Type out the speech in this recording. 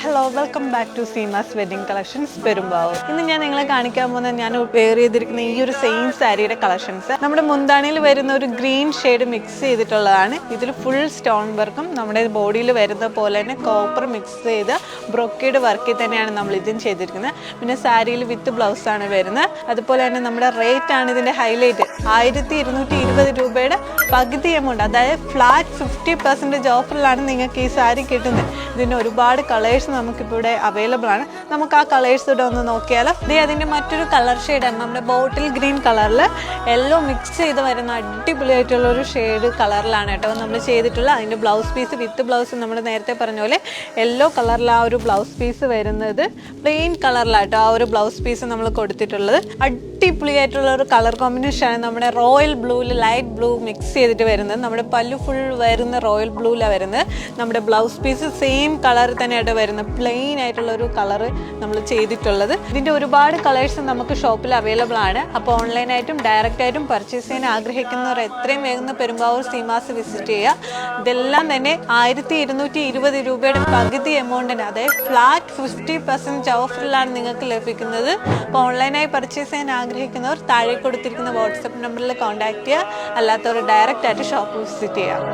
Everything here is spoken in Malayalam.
Hello welcome back to Seema's wedding collections Perumbavoor. ഇന്ന് ഞാൻ നിങ്ങളെ കാണിക്കാൻ പോകുന്നത് ഞാൻ വെയർ ചെയ്തിരിക്കുന്ന ഈ ഒരു സെയിം സാരിയുടെ കളക്ഷൻസ്. നമ്മുടെ മുന്താണിയിൽ വരുന്ന ഒരു ഗ്രീൻ ഷെയ്ഡ് മിക്സ് ചെയ്തിട്ടുള്ളതാണ്. ഇതിൽ ഫുൾ സ്റ്റോൺ വർക്കും നമ്മുടെ ബോഡിയിൽ വരുന്ന പോലെ തന്നെ കോപ്പർ മിക്സ് ചെയ്ത് ബ്രൊക്കേഡ് വർക്കിൽ തന്നെയാണ് നമ്മൾ ഇതും ചെയ്തിരിക്കുന്നത്. പിന്നെ സാരിയിൽ വിത്ത് ബ്ലൗസ് ആണ് വരുന്നത്. അതുപോലെ തന്നെ നമ്മുടെ റേറ്റ് ആണ് ഇതിൻ്റെ ഹൈലൈറ്റ്. 1220 രൂപയുടെ പകുതി എമൗണ്ട്, അതായത് ഫ്ലാറ്റ് 50% ഓഫറിലാണ് നിങ്ങൾക്ക് ഈ സാരി കിട്ടുന്നത്. ഇതിന് ഒരുപാട് കളേഴ്സ് നമുക്കിപ്പോൾ ഇവിടെ അവൈലബിൾ ആണ്. നമുക്ക് ആ കളേഴ്സ് ഇവിടെ ഒന്ന് നോക്കിയാലോ. അതിൻ്റെ മറ്റൊരു കളർ ഷെയ്ഡാണ് നമ്മുടെ ബോട്ടിൽ ഗ്രീൻ കളറിൽ യെല്ലോ മിക്സ് ചെയ്ത് വരുന്ന അടിപൊളിയായിട്ടുള്ള ഒരു ഷെയ്ഡ് കളറിലാണ് കേട്ടോ നമ്മൾ ചെയ്തിട്ടുള്ളത്. അതിൻ്റെ ബ്ലൗസ് പീസ് വിത്ത് ബ്ലൗസ് നമ്മൾ നേരത്തെ പറഞ്ഞ പോലെ യെല്ലോ കളറിൽ ആ ഒരു ബ്ലൗസ് പീസ് വരുന്നത് പ്ലെയിൻ കളറിലാട്ടോ ആ ഒരു ബ്ലൗസ് പീസ് നമ്മൾ കൊടുത്തിട്ടുള്ളത്. അടിപൊളിയായിട്ടുള്ള ഒരു കളർ കോമ്പിനേഷനാണ്. നമ്മുടെ റോയൽ ബ്ലൂവിൽ ലൈറ്റ് ബ്ലൂ മിക്സ് ചെയ്തിട്ട് വരുന്നത്. നമ്മുടെ പല്ലു ഫുൾ വരുന്ന റോയൽ ബ്ലൂവിലാണ് വരുന്നത്. നമ്മുടെ ബ്ലൗസ് പീസ് സെയിം കളർ തന്നെയായിട്ട് വരുന്നത്. പ്ലെയിൻ ആയിട്ടുള്ള ഒരു കളർ നമ്മൾ ചെയ്തിട്ടുള്ളത്. ഇതിൻ്റെ ഒരുപാട് കളേഴ്സ് നമുക്ക് ഷോപ്പിൽ അവൈലബിൾ ആണ്. അപ്പോൾ ഓൺലൈനായിട്ടും ഡയറക്റ്റ് ആയിട്ടും പർച്ചേസ് ചെയ്യാൻ ആഗ്രഹിക്കുന്നവർ എത്രയും വേഗം പെരുമ്പാവൂർ സീമാസ് വിസിറ്റ് ചെയ്യുക. ഇതെല്ലാം തന്നെ 1220 രൂപയുടെ പകുതി എമൗണ്ടിന്, അതായത് ഫ്ലാറ്റ് 50% ഓഫറിലാണ് നിങ്ങൾക്ക് ലഭിക്കുന്നത്. അപ്പോൾ ഓൺലൈനായി പർച്ചേസ് ചെയ്യാൻ ആഗ്രഹിക്കുന്നവർ താഴെ കൊടുത്തിരിക്കുന്ന വാട്സപ്പ് നമ്പറിൽ കോൺടാക്ട് ചെയ്യുക. അല്ലാത്തവർ ഡയറക്റ്റ് ആയിട്ട് ഷോപ്പ് വിസിറ്റ് ചെയ്യുക.